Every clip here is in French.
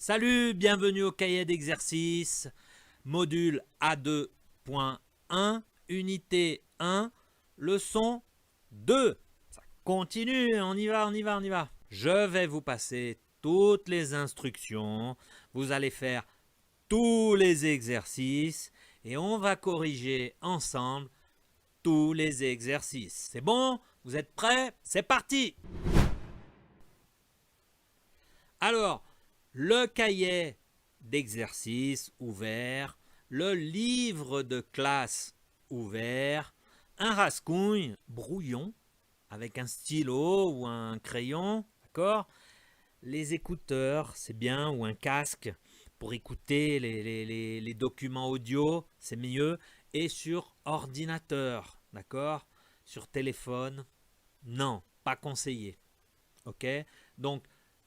Salut, bienvenue au cahier d'exercice, module A2.1, unité 1, leçon 2. Ça continue, on y va, on y va, on y va. Je vais vous passer toutes les instructions, vous allez faire tous les exercices et on va corriger ensemble tous les exercices. C'est bon? Vous êtes prêts? C'est parti! Alors, le cahier d'exercice ouvert, le livre de classe ouvert, un rascunch brouillon avec un stylo ou un crayon, d'accord? Les écouteurs, c'est bien, ou un casque pour écouter les documents audio, c'est mieux. Et sur ordinateur, d'accord? Sur téléphone, non, pas conseillé. Ok? Donc,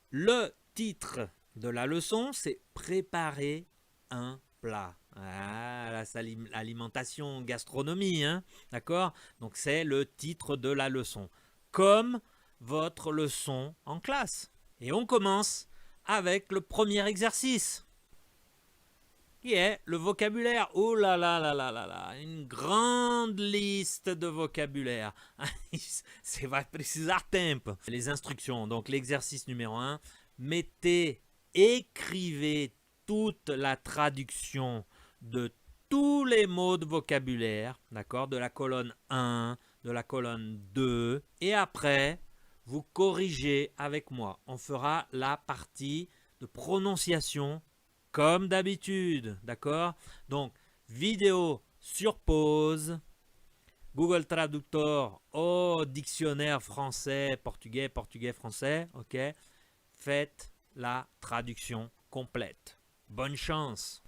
le titre de la leçon, c'est préparer un plat. Ah, l'alimentation, gastronomie, hein? D'accord? Donc, c'est le titre de la leçon. Comme votre leçon en classe. Et on commence avec le premier exercice, qui est le vocabulaire. Oh là là là là là là, une grande liste de vocabulaire. C'est va precisar tempo. Les instructions, donc l'exercice numéro 1, écrivez toute la traduction de tous les mots de vocabulaire, d'accord, de la colonne 1, de la colonne 2, et après, vous corrigez avec moi. On fera la partie de prononciation comme d'habitude, d'accord? Donc, vidéo sur pause, Google Traductor au dictionnaire français, portugais, portugais, français, ok? Faites la traduction complète. Bonne chance!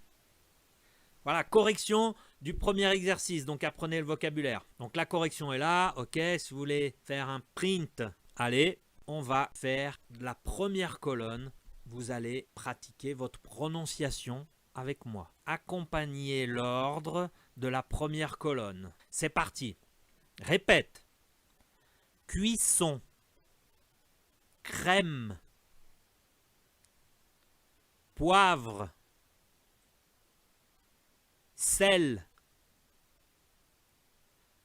Voilà, correction du premier exercice. Donc, apprenez le vocabulaire. Donc, la correction est là, ok? Si vous voulez faire un print, allez, on va faire la première colonne. Vous allez pratiquer votre prononciation avec moi. Accompagnez l'ordre de la première colonne. C'est parti. Répète. Cuisson. Crème. Poivre. Sel.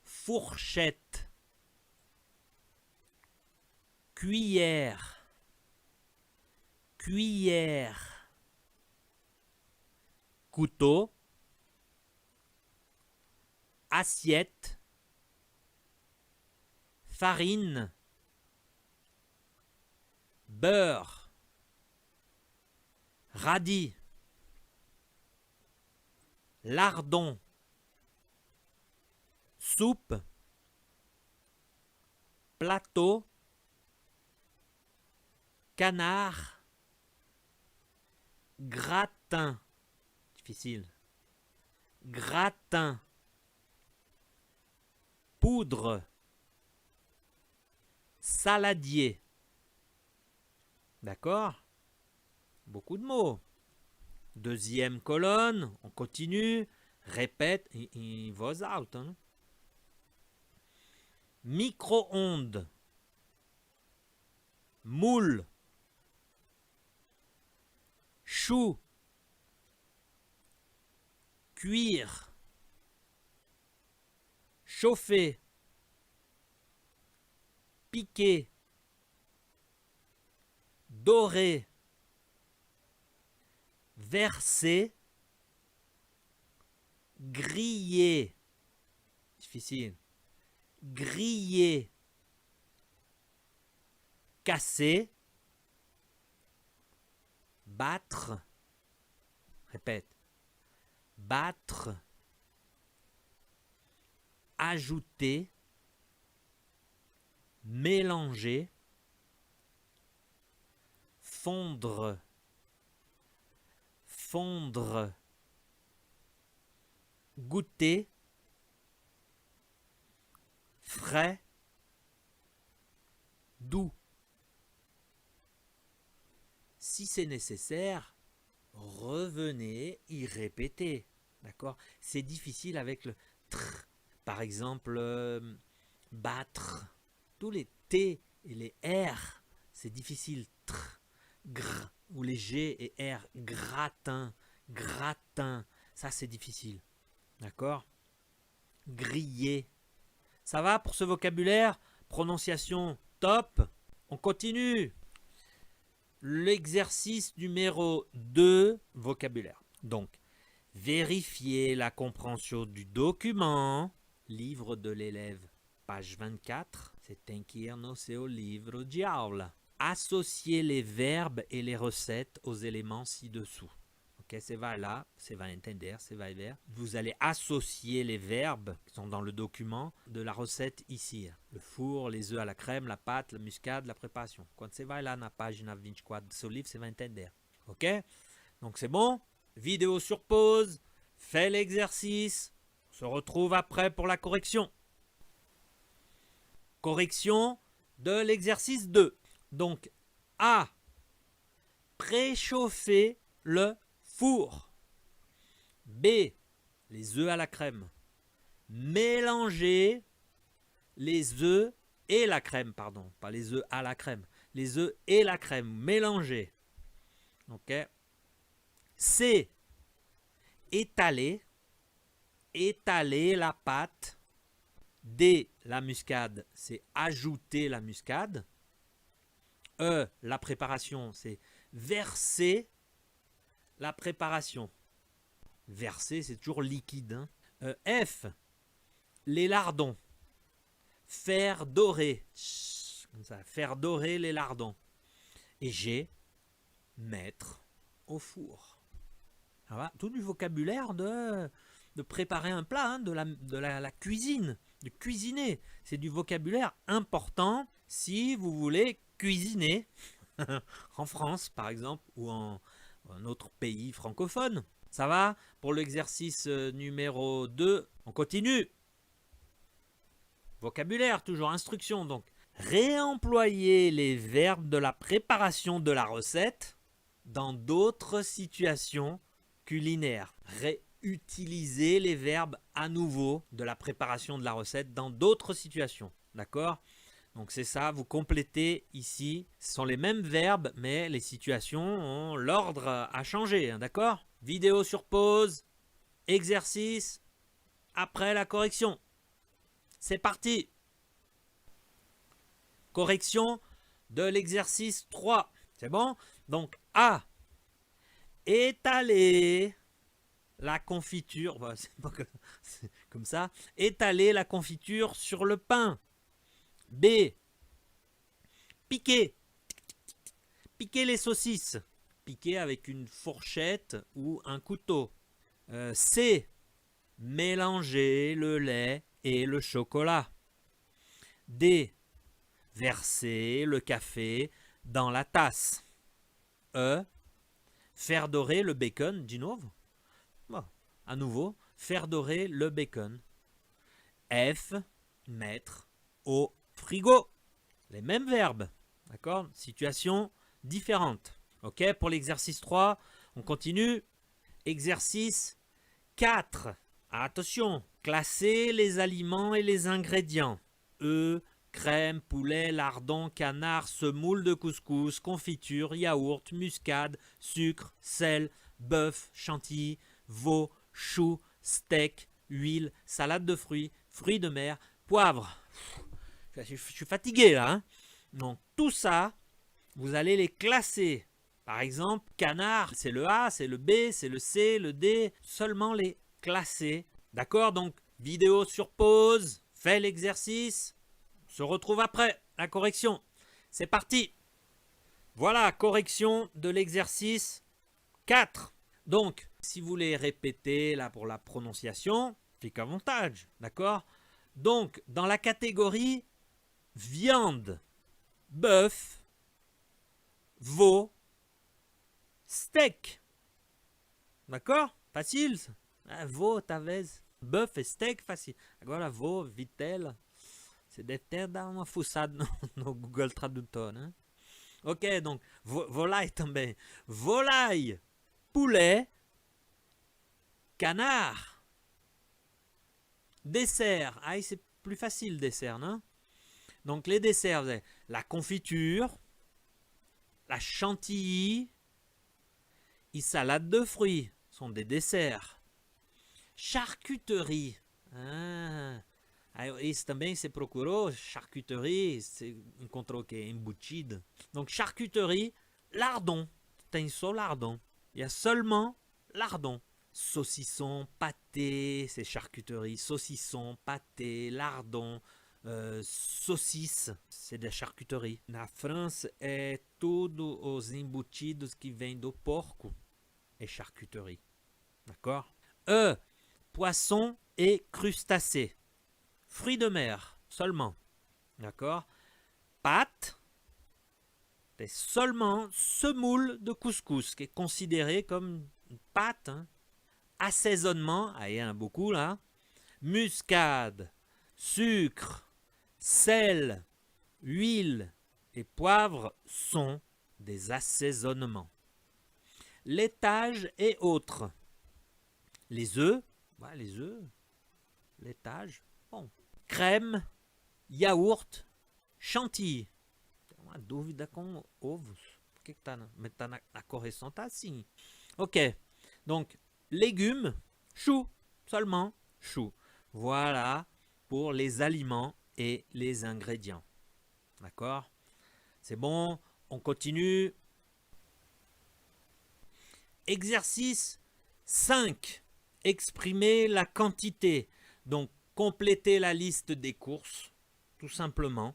Fourchette. Cuillère. Cuillère. Couteau. Assiette. Farine. Beurre. Radis. Lardon. Soupe. Plateau. Canard. Gratin. Difficile. Gratin. Poudre. Saladier. D'accord? Beaucoup de mots. Deuxième colonne, on continue. Répète, in voz alta. Hein? Micro-ondes. Moule. Chou. Cuire. Chauffer. Piquer. Dorer. Verser. Griller. Difficile. Griller. Casser. Battre. Répète. Battre. Ajouter. Mélanger. Fondre. Fondre. Goûter. Frais. Doux. Si c'est nécessaire, revenez y répéter. D'accord? C'est difficile avec le tr. Par exemple, battre. Tous les T et les R, c'est difficile. Tr. Gr, ou les G et R, gratin, gratin. Ça, c'est difficile. D'accord? Griller. Ça va pour ce vocabulaire? Prononciation top. On continue. L'exercice numéro 2, vocabulaire. Donc, vérifier la compréhension du document. Livre de l'élève, page 24. C'est inquier no seu livro de aula. Associer les verbes et les recettes aux éléments ci-dessous. Ok, c'est va là, c'est va entender, c'est va ver. Vous allez associer les verbes qui sont dans le document de la recette ici. Le four, les œufs à la crème, la pâte, la muscade, la préparation. Quand c'est va là, na pagina 24 de ce livre, c'est va entender. Ok, donc c'est bon. Vidéo sur pause. Fais l'exercice. On se retrouve après pour la correction. Correction de l'exercice 2. Donc, A. Préchauffer le four. B. Les œufs à la crème. Mélanger les œufs et la crème, pardon. Pas les œufs à la crème. Les œufs et la crème. Mélanger. Ok. C. Étaler. Étaler la pâte. D. La muscade, c'est ajouter la muscade. E. La préparation, c'est verser la préparation. Verser, c'est toujours liquide. Hein. F. Les lardons. Faire dorer. Comme ça, faire dorer les lardons. Et G. Mettre au four. Voilà, tout du vocabulaire de préparer un plat, hein, de la cuisine, de cuisiner. C'est du vocabulaire important si vous voulez cuisiner en France, par exemple, ou en un autre pays francophone. Ça va? Pour l'exercice numéro 2, on continue. Vocabulaire, toujours instruction. Donc, réemployer les verbes de la préparation de la recette dans d'autres situations culinaires. Réutiliser les verbes à nouveau de la préparation de la recette dans d'autres situations. D'accord? Donc c'est ça, vous complétez ici. Ce sont les mêmes verbes, mais les situations ont l'ordre à changer. D'accord? Vidéo sur pause, exercice, après la correction. C'est parti! Correction de l'exercice 3. C'est bon? Donc A. Étaler la confiture. Bah, c'est pas comme ça. Étaler la confiture sur le pain. B. Piquer. Piquer les saucisses. Piquer avec une fourchette ou un couteau. C. Mélanger le lait et le chocolat. D. Verser le café dans la tasse. E. Faire dorer le bacon, di nuovo. Bon, à nouveau, faire dorer le bacon. F. Mettre au frigo. Les mêmes verbes. D'accord? Situation différente. Ok, pour l'exercice 3, on continue. Exercice 4. Attention, classer les aliments et les ingrédients. Œufs, crème, poulet, lardons, canard, semoule de couscous, confiture, yaourt, muscade, sucre, sel, bœuf, chantilly, veau, chou, steak, huile, salade de fruits, fruits de mer, poivre. Je suis fatigué là. Hein. Donc tout ça, vous allez les classer. Par exemple, canard, c'est le A, c'est le B, c'est le C, le D. Seulement les classer. D'accord? Donc vidéo sur pause, fais l'exercice. On se retrouve après la correction. C'est parti. Voilà, correction de l'exercice 4. Donc, si vous voulez répéter là pour la prononciation, c'est qu'avantage, d'accord? Donc, dans la catégorie viande, bœuf, veau, steak. D'accord? Facile. Veau, tavez. Bœuf e steak, facile. Agora, veau, vitelle. Você deve ter dado uma fuçada no Google Tradutor, né? Ok, donc, volaille também. Volaille, poulet, canard. Dessert. Ah, c'est plus facile, dessert, non? Donc, les desserts, vous avez la confiture, la chantilly et salade de fruits sont des desserts. Charcuterie. Isso também você procurou? Charcuterie, você encontrou o quê? Embutido. Donc charcuterie, lardon. Tem só lardon. Il y a seulement lardon. Saucisson, pâté, c'est charcuterie. Saucisson, pâté, lardon, saucisse, c'est de la charcuterie. Na France, é tudo os embutidos que vêm do porco é charcuterie. D'accord? Poisson et crustacés. Fruits de mer, seulement. D'accord? Pâtes, c'est seulement semoule de couscous, qui est considéré comme une pâte. Hein. Assaisonnement, il y en a beaucoup là. Muscade, sucre, sel, huile et poivre sont des assaisonnements. Laitage et autres. Les œufs, laitage, bon. Crème, yaourt, chantilly. Tem uma dúvida com ovos. Por que tá mas tá na correção tá assim. Ok. Donc, légumes, choux, seulement choux. Voilà pour les aliments et les ingrédients. D'accord? C'est bon, on continue. Exercice 5. Exprimer la quantité. Donc, compléter la liste des courses, tout simplement,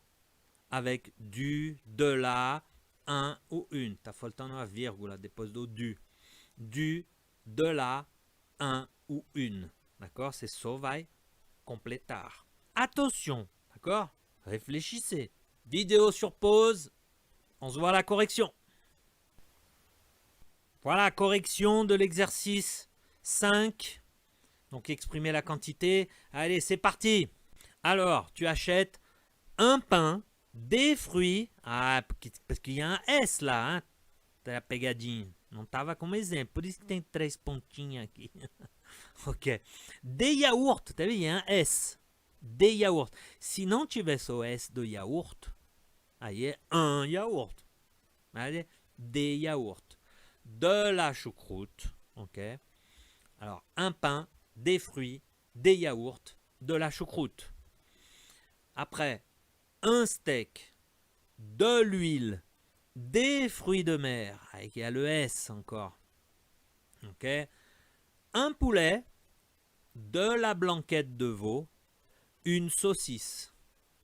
avec du, de la, un ou une. Tá faltando uma vírgula depois do du. Du, de la, un ou une. D'accord? C'est só vai complétar. Attention, d'accord? Réfléchissez. Vidéo sur pause. On se voit à la correction. Voilà, correction de l'exercice 5. Donc, exprimer la quantité. Allez, c'est parti. Alors, tu achètes un pain, des fruits. Ah, parce qu'il y a un S là, hein? Tá pegadinho. Não tava como exemplo. Por isso que tem 3 pontinhos aqui. Ok. Des yaourts. Tá vendo? Il y a un S. Des yaourts. Se não tivesse o S do yaourt, aí é un yaourt. Allez, des yaourts. De la choucroute. Ok. Alors, un pain, des fruits, des yaourts, de la choucroute. Après, un steak, de l'huile, des fruits de mer, avec il y a le S encore. Ok. Un poulet, de la blanquette de veau, une saucisse.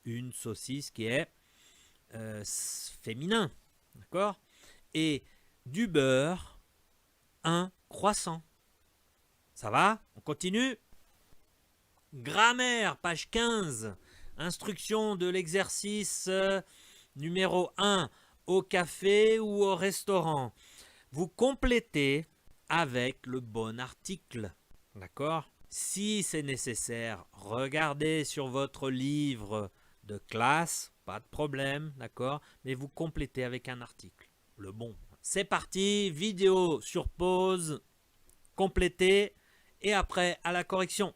Une saucisse qui est féminin. D'accord? Et du beurre, un croissant. Ça va? On continue? Grammaire, page 15. Instruction de l'exercice numéro 1. Au café ou au restaurant. Vous complétez avec le bon article. D'accord? Si c'est nécessaire, regardez sur votre livre de classe. Pas de problème, d'accord? Mais vous complétez avec un article. Le bon. C'est parti. Vidéo sur pause. Complétez. Et après, à la correction.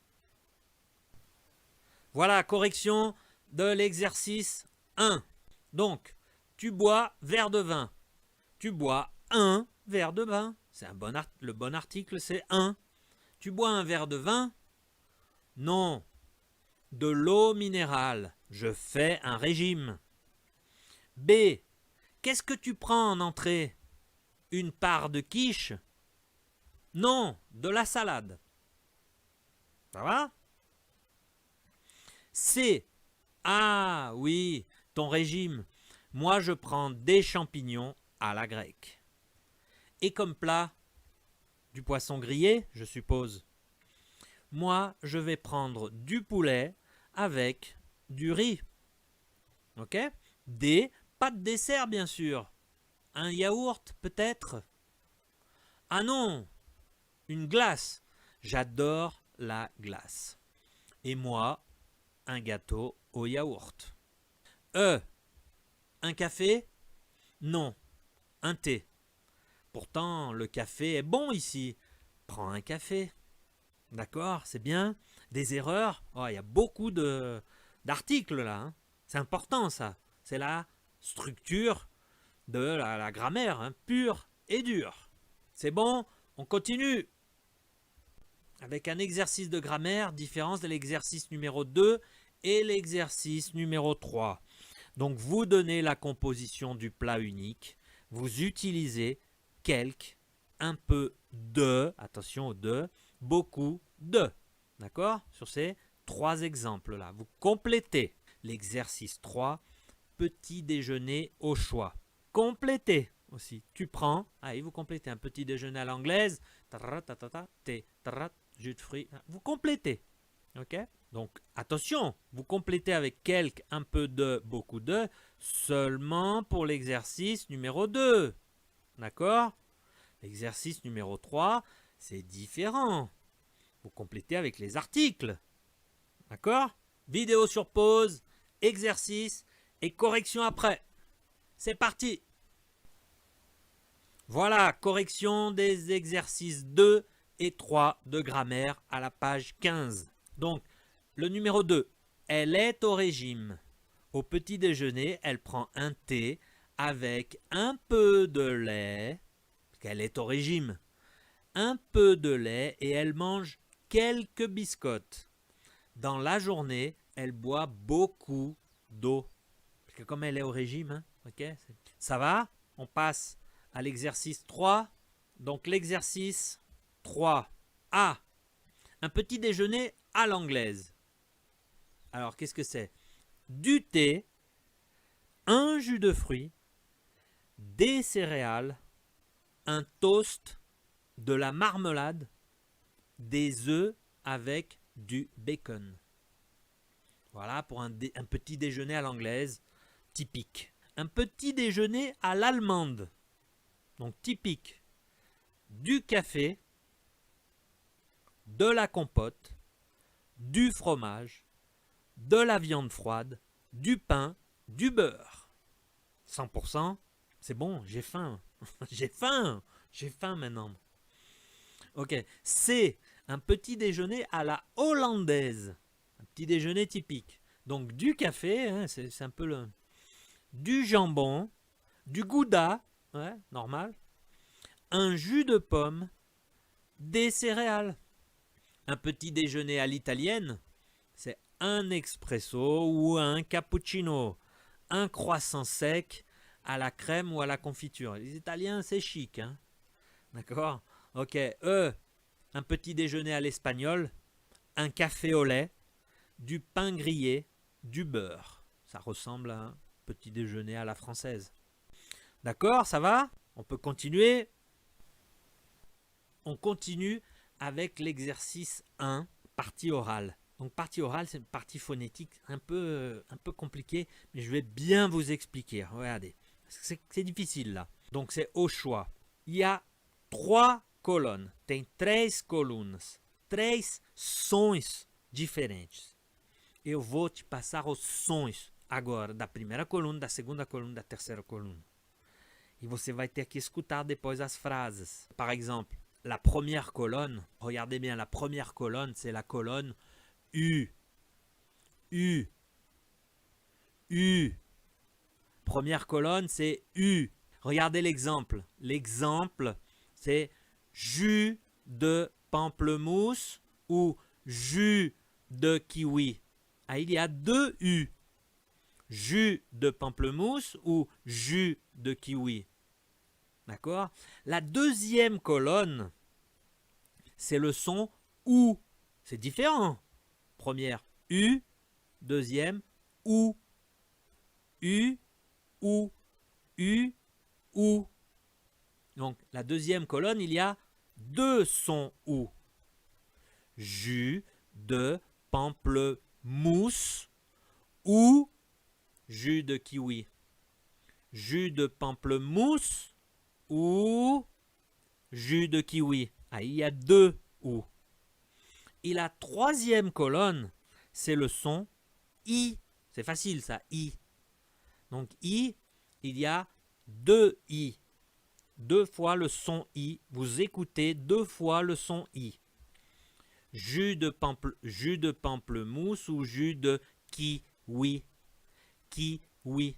Voilà, correction de l'exercice 1. Donc, tu bois verre de vin. Tu bois un verre de vin. C'est le bon article, c'est un. Tu bois un verre de vin? Non. De l'eau minérale. Je fais un régime. B. Qu'est-ce que tu prends en entrée? Une part de quiche? Non, de la salade. Ça va? C. Ah oui, ton régime. Moi, je prends des champignons à la grecque. Et comme plat, du poisson grillé, je suppose. Moi, je vais prendre du poulet avec du riz. Ok? D. Pas de dessert, bien sûr. Un yaourt, peut-être? Ah non, une glace. J'adore la glace. Et moi, un gâteau au yaourt. E. Un café? Non, un thé. Pourtant, le café est bon ici. Prends un café. D'accord, c'est bien. Des erreurs? Oh, il y a beaucoup d'articles là. Hein. C'est important ça. C'est la structure de la grammaire, hein, pure et dure. C'est bon, on continue avec un exercice de grammaire, différence de l'exercice numéro 2 et l'exercice numéro 3. Donc vous donnez la composition du plat unique, vous utilisez quelque, un peu de, attention au de, beaucoup de. D'accord? Sur ces 3 exemples-là, vous complétez l'exercice 3, petit déjeuner au choix. Complétez aussi. Tu prends, vous complétez un petit déjeuner à l'anglaise, thé, jus de fruits, vous complétez. Ok? Donc attention, vous complétez avec quelque, un peu de, beaucoup de, seulement pour l'exercice numéro 2. D'accord? L'exercice numéro 3, c'est différent. Vous complétez avec les articles. D'accord? Vidéo sur pause, exercice et correction après. C'est parti! Voilà, correction des exercices 2 et 3 de grammaire à la page 15. Donc, le numéro 2, elle est au régime. Au petit déjeuner, elle prend un thé avec un peu de lait, parce qu'elle est au régime, un peu de lait et elle mange quelques biscottes. Dans la journée, elle boit beaucoup d'eau. Parce que comme elle est au régime, hein, okay, ça va? On passe à l'exercice 3. Donc l'exercice 3. A. Un petit déjeuner à l'anglaise. Alors qu'est-ce que c'est? Du thé, un jus de fruits, des céréales, un toast, de la marmelade, des œufs avec du bacon. Voilà pour un petit déjeuner à l'anglaise typique. Un petit déjeuner à l'allemande, donc typique. Du café, de la compote, du fromage, de la viande froide, du pain, du beurre. 100%, c'est bon, j'ai faim. j'ai faim maintenant. Ok, c'est un petit déjeuner à la hollandaise. Un petit déjeuner typique. Donc du café, hein, c'est un peu le... Du jambon, du gouda, ouais, normal. Un jus de pomme, des céréales. Un petit déjeuner à l'italienne, c'est un espresso ou un cappuccino. Un croissant sec à la crème ou à la confiture. Les Italiens, c'est chic, hein. D'accord? Ok, un petit déjeuner à l'espagnol, un café au lait, du pain grillé, du beurre. Ça ressemble à un petit déjeuner à la française. D'accord, ça va? On peut continuer. On continue avec l'exercice 1, partie orale. Donc partie orale, c'est une partie phonétique un peu compliquée, mais je vais bien vous expliquer. Regardez, c'est difficile là. Donc c'est au choix. Il y a 3 colonnes. Tem 3 colunas. 3 sons diferentes. Eu vou te passar os sons agora da primeira coluna, da segunda coluna, da terceira coluna. E você vai ter que escutar depois as frases. Par exemple, la première colonne, regardez bien, la première colonne, c'est la colonne U. U. U. Première colonne, c'est U. Regardez l'exemple. L'exemple, c'est jus de pamplemousse ou jus de kiwi. Ah, il y a 2 U. Jus de pamplemousse ou jus de kiwi. D'accord? La deuxième colonne, c'est le son OU. C'est différent. Première, U. Deuxième, OU. U, OU, U, OU. Donc, la deuxième colonne, il y a 2 sons OU. Jus de pamplemousse ou jus de kiwi. Jus de pamplemousse ou jus de kiwi. Ah, il y a 2 ou. Et la troisième colonne, c'est le son I. C'est facile ça, I. Donc I, il y a 2 I. 2 fois le son I. Vous écoutez 2 fois le son I. Jus de pamplemousse ou jus de kiwi. Kiwi.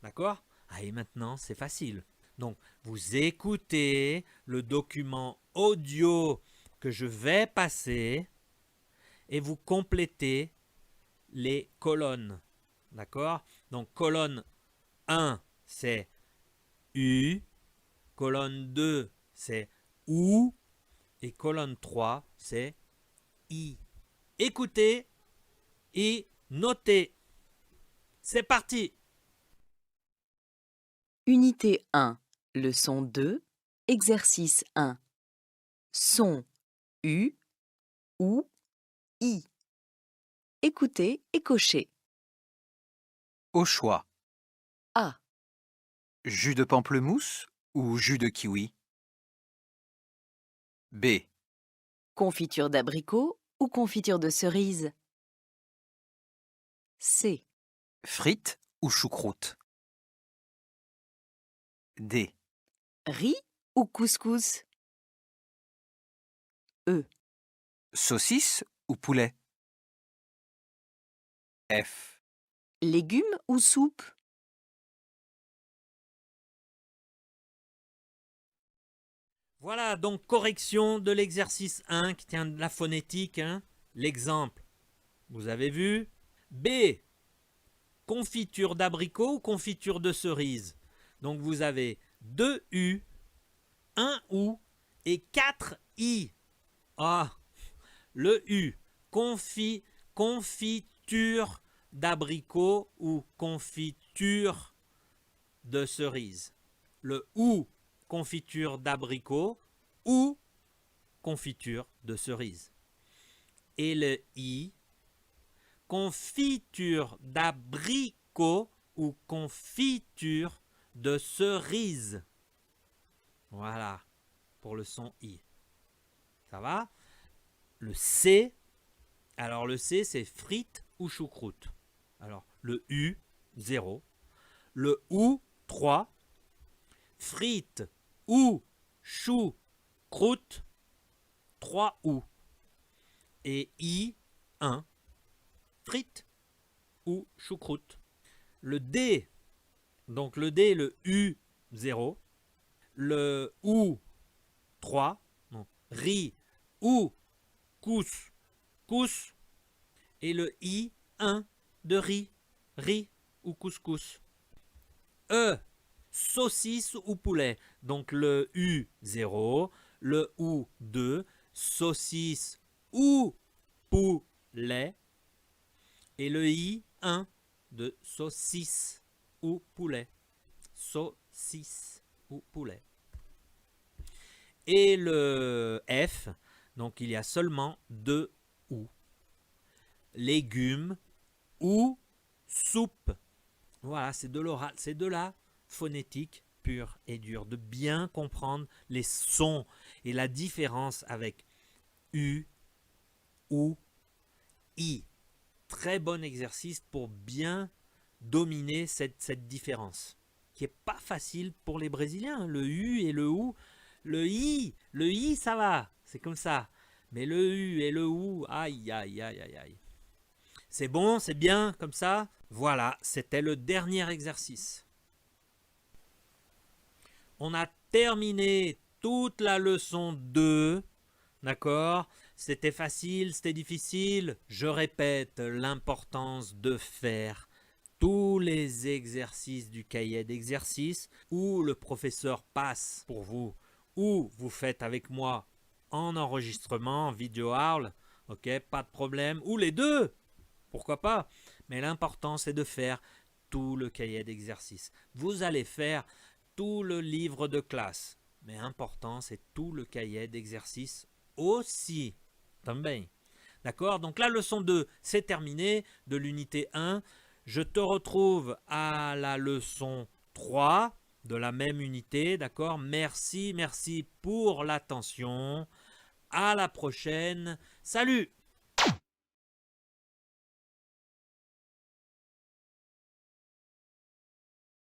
D'accord? Ah, et maintenant, c'est facile. Donc, vous écoutez le document audio que je vais passer et vous complétez les colonnes. D'accord? Donc, colonne 1, c'est U. Colonne 2, c'est OU. Et colonne 3, c'est I. Écoutez et notez. C'est parti! Unité 1, leçon 2, exercice 1. Son U, OU, I. Écoutez et cochez. Au choix, A. jus de pamplemousse ou jus de kiwi? B. Confiture d'abricot ou confiture de cerise? C. Frites ou choucroute? D. Riz ou couscous? E. Saucisse ou poulet? F. Légumes ou soupe? Voilà, donc correction de l'exercice 1 qui tient de la phonétique. Hein. L'exemple, vous avez vu. B, confiture d'abricot ou confiture de cerise. Donc vous avez 2 U, 1 OU et 4 I. Ah, le U, confiture d'abricot ou confiture de cerise. Le OU, confiture d'abricot ou confiture de cerise. Et le I, confiture d'abricot ou confiture de cerise. Voilà, pour le son I. Ça va? Le C, alors le C, c'est frites ou choucroute. Alors, le U, 0. Le OU, 3. Frites ou choucroute, 3 OU. Et I, 1. Frites ou choucroute. Le D, donc le D, le U, 0. Le OU, 3. Non, riz ou couscous. Et le I, 1 de riz ou couscous. E, saucisse ou poulet. Donc le U, 0. Le OU, 2. Saucisse ou poulet. Et le I, 1 de saucisse ou poulet. Saucisse ou poulet. Et le F, donc il y a seulement 2 OU. Légumes ou soupe. Voilà, c'est de l'oral, c'est de la phonétique pure et dure, de bien comprendre les sons et la différence avec U, OU, I. Très bon exercice pour bien dominer cette différence, qui n'est pas facile pour les Brésiliens. Le U et le OU, le I ça va, c'est comme ça. Mais le U et le OU, aïe, aïe, aïe, aïe, aïe. C'est bon, c'est bien comme ça. Voilà, c'était le dernier exercice. On a terminé toute la leçon 2. D'accord? C'était facile, c'était difficile. Je répète l'importance de faire tous les exercices du cahier d'exercices où le professeur passe pour vous, ou vous faites avec moi en enregistrement, en vidéo hour, ok, pas de problème, ou les deux, pourquoi pas. Mais l'important c'est de faire tout le cahier d'exercices. Vous allez faire tout le livre de classe, mais important c'est tout le cahier d'exercices aussi. Também. D'accord? Donc la leçon 2, c'est terminé de l'unité 1. Je te retrouve à la leçon 3 de la même unité. D'accord? Merci pour l'attention. À la prochaine. Salut!